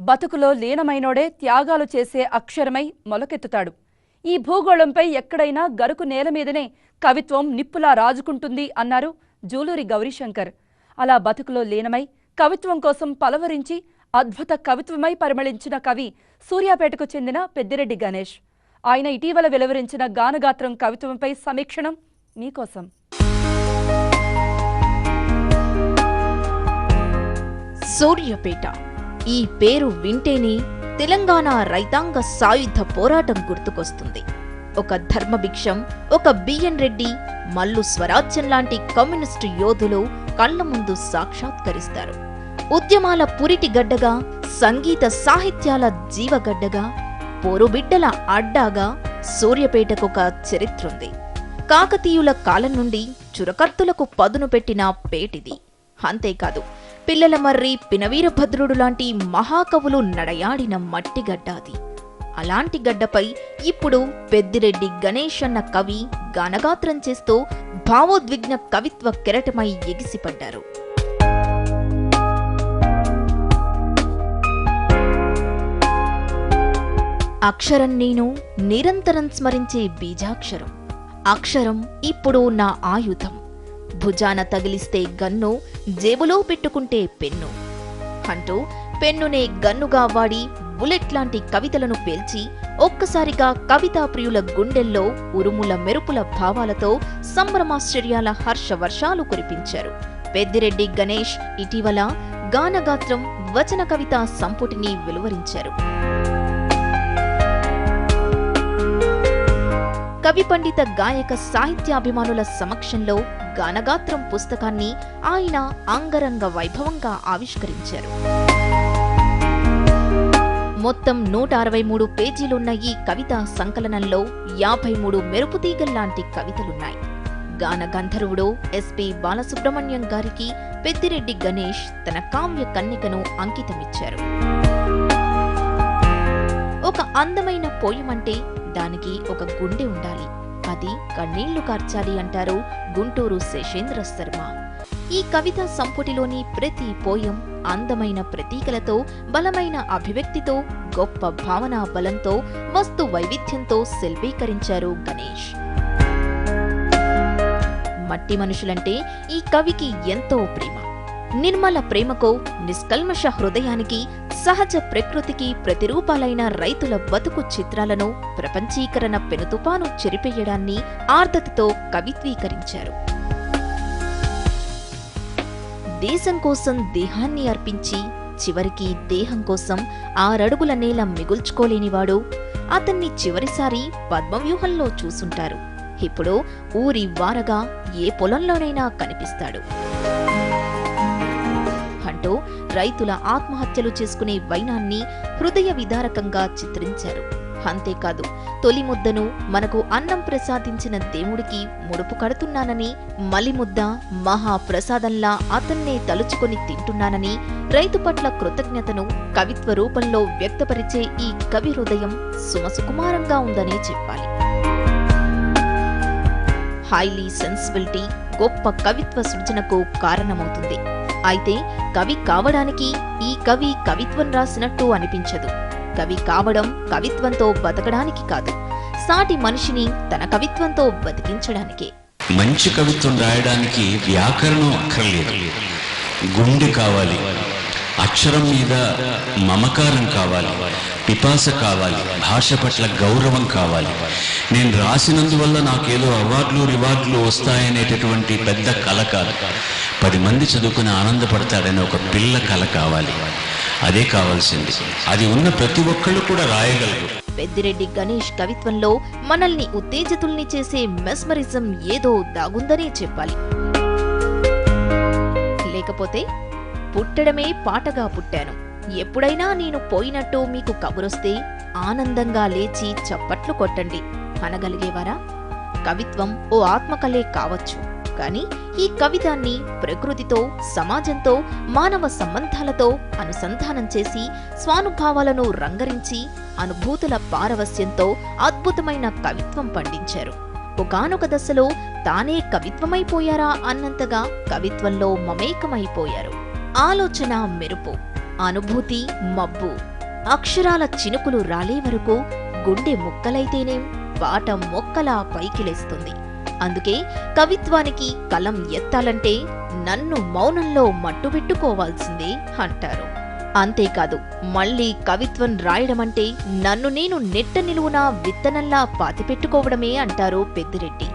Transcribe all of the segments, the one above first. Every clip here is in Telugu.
బతుకులో లీనమైనోడే త్యాగాలు చేసే అక్షరమై మొలకెత్తుతాడు. ఈ భూగోళంపై ఎక్కడైనా గరుకు నేల మీదనే కవిత్వం నిప్పులా రాజుకుంటుంది అన్నారు జూలూరి గౌరీశంకర్. అలా బతుకులో లీనమై కవిత్వం కోసం పలవరించి అద్భుత కవిత్వమై పరిమళించిన కవి సూర్యాపేటకు చెందిన పెద్దిరెడ్డి గణేష్. ఆయన ఇటీవల వెలువరించిన గానగాత్రం కవిత్వంపై సమీక్షణం మీకోసం. సూర్యాపేట ఈ పేరు వింటేనే తెలంగాణ రైతాంగ సాయుధ పోరాటం గుర్తుకొస్తుంది. ఒక ధర్మభిక్షం, ఒక బిఎన్ రెడ్డి, మల్లు స్వరాజ్యం లాంటి కమ్యూనిస్టు యోధులు కళ్ల ముందు సాక్షాత్కరిస్తారు. ఉద్యమాల పురిటి గడ్డగా, సంగీత సాహిత్యాల జీవగడ్డగా, పోరుబిడ్డల అడ్డాగా సూర్యాపేటకొక చరిత్రుంది. కాకతీయుల కాలం నుండి చురకత్తులకు పదును పెట్టిన పేటిది. అంతేకాదు, పిల్లల మర్రి, పినవీరభద్రుడు లాంటి మహాకవులు నడయాడిన మట్టిగడ్డ అది. అలాంటి గడ్డపై ఇప్పుడు పెద్దిరెడ్డి గణేష్ అన్న కవి గానగాత్రం చేస్తూ భావోద్విగ్న కవిత్వ కెరటమై ఎగిసిపడ్డారు. అక్షరం నేను నిరంతరం స్మరించే బీజాక్షరం. అక్షరం ఇప్పుడు నా ఆయుధం. భుజాన తగిలిస్తే గన్ను, జేబులో పెట్టుకుంటే పెన్ను అంటూ పెన్నునే గన్నుగా వాడి బుల్లెట్ లాంటి కవితలను పేల్చి ఒక్కసారిగా కవితా ప్రియుల గుండెల్లో ఉరుముల మెరుపుల భావాలతో సంభ్రమాశ్చర్యాల హర్షవర్షాలు కురిపించారు. పెద్దిరెడ్డి గణేష్ ఇటీవల గానగాత్రం వచన కవితా సంపుటిని వెలువరించారు. కవి పండిత గాయక సాహిత్యాభిమానుల సమక్షంలో గానగాత్రం పుస్తకాన్ని ఆయన అంగరంగ వైభవంగా ఆవిష్కరించారు. మొత్తం 163 పేజీలున్న ఈ కవితా సంకలనంలో 53 మెరుపుతీగల్లాంటి కవితలున్నాయి. గాన గంధర్వుడు ఎస్పి బాలసుబ్రహ్మణ్యం గారికి పెద్దిరెడ్డి గణేష్ తన కావ్య కన్నికను అంకితమిచ్చారు. ఒక అందమైన పోయమంటే దానికి ఒక గుండె ఉండాలి, అది కన్నీళ్లు కార్చాలి అంటారు గుంటూరు శేషేంద్ర శర్మ. ఈ కవితా సంపుటిలోని ప్రతి పోయం అందమైన ప్రతీకలతో, బలమైన అభివ్యక్తితో, గొప్ప భావనా బలంతో, వస్తు వైవిధ్యంతో శిల్పీకరించారు గణేష్. మట్టి మనుషులంటే ఈ కవికి ఎంతో ప్రేమ. నిర్మల ప్రేమకో, నిష్కల్మష హృదయానికి, సహజ ప్రకృతికి ప్రతిరూపాలైన రైతుల బతుకు చిత్రాలను ప్రపంచీకరణ పెనుతుపాను చెరిపేయడాన్ని ఆర్ద్రతతో కవిత్వీకరించారు. దేశం కోసం దేహాన్ని అర్పించి చివరికి దేహం కోసం 6 అడుగుల నేల మిగుల్చుకోలేనివాడు, అతన్ని చివరిసారి పద్మవ్యూహంలో చూసుంటారు. ఇప్పుడు ఊరి వారగా ఏ పొలంలోనైనా కనిపిస్తాడు అంటూ రైతుల ఆత్మహత్యలు చేసుకునే వైనాన్ని హృదయ విదారకంగా చిత్రించారు. అంతేకాదు, తొలి ముద్దను మనకు అన్నం ప్రసాదించిన దేవుడికి ముడుపు కడుతున్నానని, మలిముద్ద మహాప్రసాదంలా అతన్నే తలుచుకొని తింటున్నానని, రైతు పట్ల కృతజ్ఞతను కవిత్వ రూపంలో వ్యక్తపరిచే ఈ కవి హృదయం సుమసుకుమారంగా ఉందనే చెప్పాలి. హైలీ సెన్సిబిలిటీ గొప్ప కవిత్వ సృజనకు కారణమవుతుంది. అయితే కవి కావడానికి ఈ కవి కవిత్వం రాసినట్టు అనిపించదు. కవి కావడం కవిత్వంతో బతకడానికి కాదు, సాటి మనిషిని తన కవిత్వంతో బతికించడానికే. మంచి కవిత్వం రాయడానికి వ్యాకరణం అక్కర్లేదు, గుండె కావాలి, అక్షరం మీద మమకారం కావాలి, పిపాస కావాలి, భాష పట్ల గౌరవం కావాలి. నేను రాసినందువల్ల నాకేదో అవార్డులు రివార్డులు వస్తాయనేటటువంటి పెద్ద కళ కాదు, 10 మంది చదువుకుని ఆనందపడతాడనే ఒక పిల్ల కళ కావాలి. అదే కావాల్సింది. అది ఉన్న ప్రతి ఒక్కళ్ళు కూడా రాయగలరు. పెద్దిరెడ్డి గణేష్ కవిత్వంలో మనల్ని ఉత్తేజితుల్ని చేసే మెస్మరిజం ఏదో దాగుందనే చెప్పాలి. లేకపోతే పుట్టడమే పాటగా పుట్టాను, ఎప్పుడైనా నేను పోయినట్టు మీకు కబురొస్తే ఆనందంగా లేచి చప్పట్లు కొట్టండి అనగలిగేవారా? కవిత్వం ఓ ఆత్మకళే కావచ్చు, కానీ ఈ కవితాన్ని ప్రకృతితో, సమాజంతో, మానవ సంబంధాలతో అనుసంధానం చేసి స్వానుభావాలను రంగరించి అనుభూతుల పారవస్యంతో అద్భుతమైన కవిత్వం పండించారు. ఒకానొక దశలో తానే కవిత్వమైపోయారా అన్నంతగా కవిత్వంలో మమేకమైపోయారు. ఆలోచన మెరుపు, అనుభూతి మబ్బు, అక్షరాల చినుకులు రాలే వరకు గుండె ముక్కలైతేనేం పాట మొక్కలా పైకి లేస్తుంది. అందుకే కవిత్వానికి కలం ఎత్తాలంటే నన్ను మౌనంలో మట్టుబెట్టుకోవాల్సిందే అంటారు. అంతేకాదు, మళ్లీ కవిత్వం రాయడమంటే నన్ను నేను నెట్ట నిలువునా విత్తనంలా పాతిపెట్టుకోవడమే అంటారు పెద్దిరెడ్డి.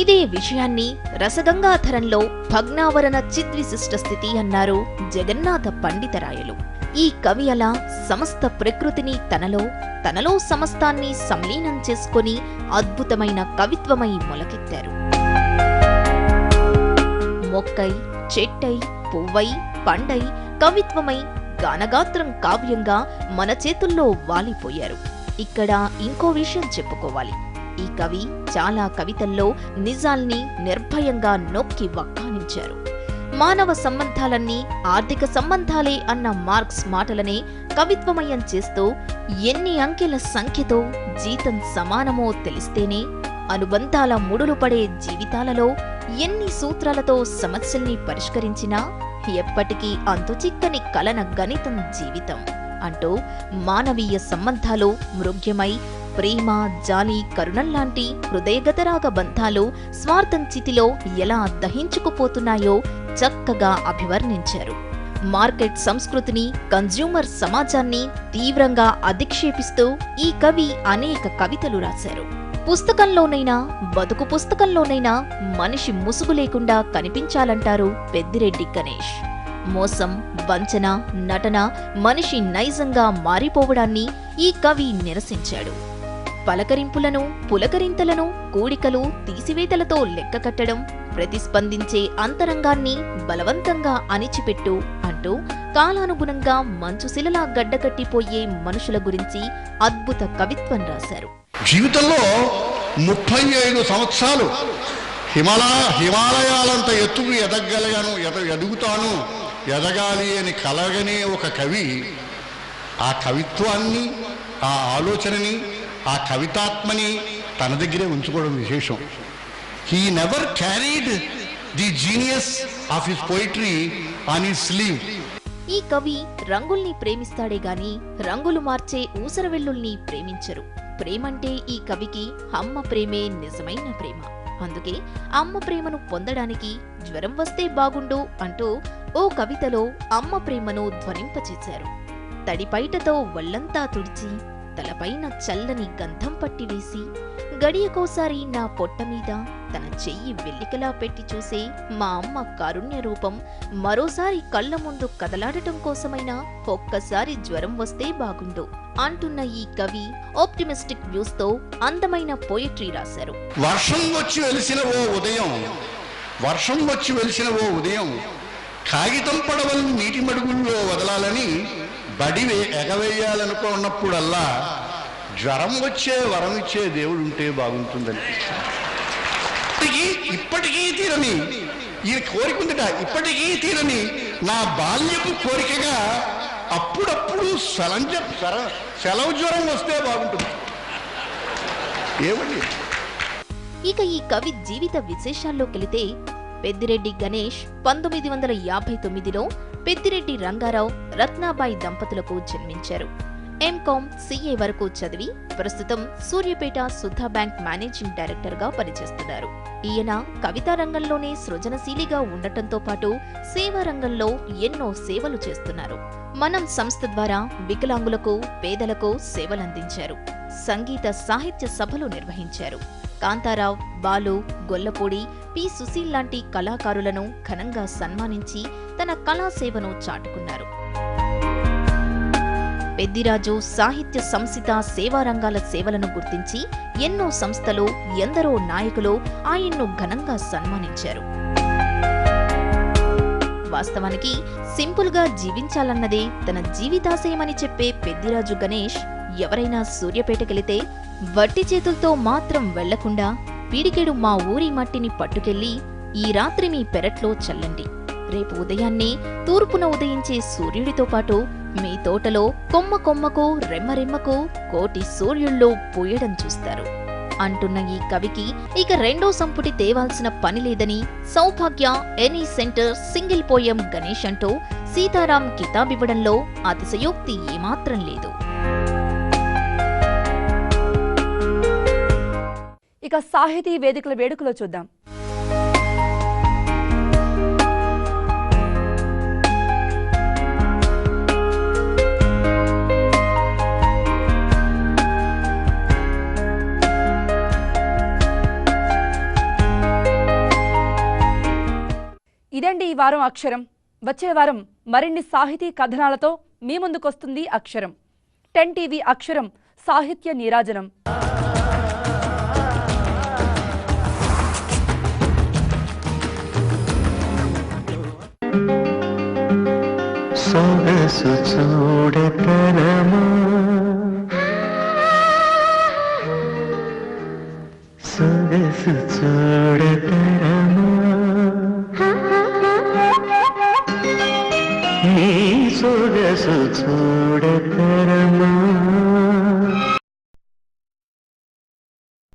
ఇదే విషయాన్ని రసగంగాధరంలో భగ్నావరణ చిద్విశిష్ట స్థితి అన్నారు జగన్నాథ పండితరాయలు. ఈ కవి అలా సమస్త ప్రకృతిని తనలో సమస్తాన్ని సంలీనం చేసుకొని అద్భుతమైన కవిత్వమై మొలకెత్తారు. మొక్కై, చెట్టై, పువ్వై, పండై, కవిత్వమై, గానగాత్రం కావ్యంగా మన చేతుల్లో వాలిపోయారు. ఇక్కడ ఇంకో విషయం చెప్పుకోవాలి. ఈ కవి చాలా కవితల్లో నిజాల్ని నిర్భయంగా నొక్కి వక్కానించారు. మానవ సంబంధాలన్నీ ఆర్థిక సంబంధాలే అన్న మార్క్స్ మాటలనే కవిత్వమయం చేస్తూ ఎన్ని అంకెల సంఖ్యతో జీతం సమానమో తెలిస్తేనే అనుబంధాల ముడులు పడే జీవితాలలో ఎన్ని సూత్రాలతో సమస్యల్ని పరిష్కరించినా ఎప్పటికీ అంతుచిక్కని కలన గణితం జీవితం అంటూ మానవీయ సంబంధాలు మృగ్యమై ప్రేమ, జాలి, కరుణల్లాంటి హృదయగతరాగ బంధాలు స్వార్థం చితిలో ఎలా దహించుకుపోతున్నాయో చక్కగా అభివర్ణించారు. మార్కెట్ సంస్కృతిని, కన్జ్యూమర్ సమాజాన్ని తీవ్రంగా అధిక్షేపిస్తూ ఈ కవి అనేక కవితలు రాశారు. పుస్తకంలోనైనా, బతుకు పుస్తకంలోనైనా మనిషి ముసుగు లేకుండా కనిపించాలంటారు పెద్దిరెడ్డి గణేష్. మోసం, వంచన, నటన మనిషి నైజంగా మారిపోవడాన్ని ఈ కవి నిరసించాడు. పలకరింపులను, పులకరింతలను, కూడికలు, తీసివేతలతో లెక్కకట్టడం, ప్రతిస్పందించే అంతరంగాన్ని బలవంతంగా అణిచిపెట్టు అంటూ కాలానుగుణంగా మంచుశిలలా గడ్డకట్టిపోయే మనుషుల గురించి అద్భుత కవిత్వం రాశారు. జీవితంలో 35 సంవత్సరాలు హిమాలయాలంత ఎత్తుకు ఎదుగుతాను, ఎదగాలి అని కలగనే ఒక కవి ఆ కవిత్వాన్ని, ఆ ఆలోచనని, ఆ కవితాత్మని తన దగ్గరే ఉంచుకోవడం విశేషం. He never carried the genius of his poetry on his sleeve. ఈ కవి రంగుల్ని ప్రేమిస్తాడే గాని రంగులు మార్చే ఊసరవెల్లుల్ని ప్రేమించరు. ప్రేమంటే ఈ కవికి అమ్మ ప్రేమే నిజమైన ప్రేమ. అందుకే అమ్మ ప్రేమను పొందడానికి జ్వరం వస్తే బాగుండు అంటూ ఓ కవితలో అమ్మ ప్రేమను ధ్వనింపచేశారు. తడిపైటతో ఒళ్లంతా తుడిచి, తలపైన చల్లని గంధం పట్టివేసి, గడియకోసారి నా పొట్ట మీద తన చెయ్యి వెల్లికలా పెట్టి చూసే మా అమ్మ కారుణ్య రూపం మరోసారి కళ్ల ముందు కదలాడటం కోసమైనా ఒక్కసారి జ్వరం వస్తే బాగుండు అంటున్న ఈ కవి ఆప్టిమిస్టిక్ వ్యూస్ తో అందమైన పోయట్రీ రాశారు. వర్షం వచ్చి వెలిసిన ఓ ఉదయం కాగితం పడవలను నీటి మడుగుల్లో వదలాలని బడివే ఎగవేయాలనుకున్నప్పుడల్లా జ్వరం వచ్చే వరం ఇచ్చే దేవుడు ఉంటే బాగుంటుందనిపిస్తుంది. ఇప్పటికీ తీరని ఈ కోరిక ఉందిట, ఇప్పటికీ తీరని నా బాల్యపు కోరికగా అప్పుడప్పుడు సెలవు జ్వరం వస్తే బాగుంటుంది. ఏమండి? ఇక ఈ కవి జీవిత విశేషాల్లోకెళితే పెద్దిరెడ్డి గణేష్ 1959లో పెద్దిరెడ్డి రంగారావు, రత్నాబాయి దంపతులకు జన్మించారు. ఎంకామ్, CA వరకు చదివి ప్రస్తుతం Suryapet Sudha bank managing director గా పనిచేస్తున్నారు. ఈయన కవితా రంగంలోనే సృజనశీలిగా ఉండటంతో పాటు సేవా రంగంలో ఎన్నో సేవలు చేస్తున్నారు. మనం సంస్థ ద్వారా వికలాంగులకు, పేదలకు సేవలందించారు. సంగీత సాహిత్య సభలు నిర్వహించారు. కాంతారావు, బాలు, గొల్లపూడి, పి. సుశీల్ లాంటి కళాకారులను ఘనంగా సన్మానించి తన కళాసేవను చాటుకున్నారు. పెద్దిరాజు సాహిత్య సంస్థ సేవా రంగాల సేవలను గుర్తించి ఎన్నో సంస్థలు, ఎందరో నాయకులు ఆయన్ను ఘనంగా సన్మానించారు. వాస్తవానికి సింపుల్ గా జీవించాలన్నదే తన జీవితాశయమని చెప్పే పెద్దిరాజు గణేష్ ఎవరైనా సూర్యాపేటకెళితే వట్టి చేతులతో మాత్రం వెళ్లకుండా పీడికెడు మా ఊరి మట్టిని పట్టుకెళ్లి ఈ రాత్రి మీ పెరట్లో చల్లండి, రేపు ఉదయాన్నే తూర్పున ఉదయించే సూర్యుడితో పాటు మీ తోటలో కొమ్మ కొమ్మకు, రెమ్మ రెమ్మకు కోటి సూర్యుల్లో పూయడం చూస్తారు అంటున్న ఈ కవికి ఇక రెండో సంపుటి తేవాల్సిన పని లేదని Saubhagya any centre single poem Ganesh అంటూ సీతారాం కితాబివ్వడంలో అతిశయోక్తి ఏమాత్రం లేదు. ఇక సాహితీ వేదికల వేడుకలో చూద్దాం. ఇదండి ఈ వారం అక్షరం. వచ్చే వారం మరిన్ని సాహితీ కథనాలతో మీ ముందుకొస్తుంది అక్షరం. 10 టీవీ అక్షరం సాహిత్య నీరాజనం. సొగసు చూడతరమా సొగసు చూడతరమా నీ సొగసు చూడతరమా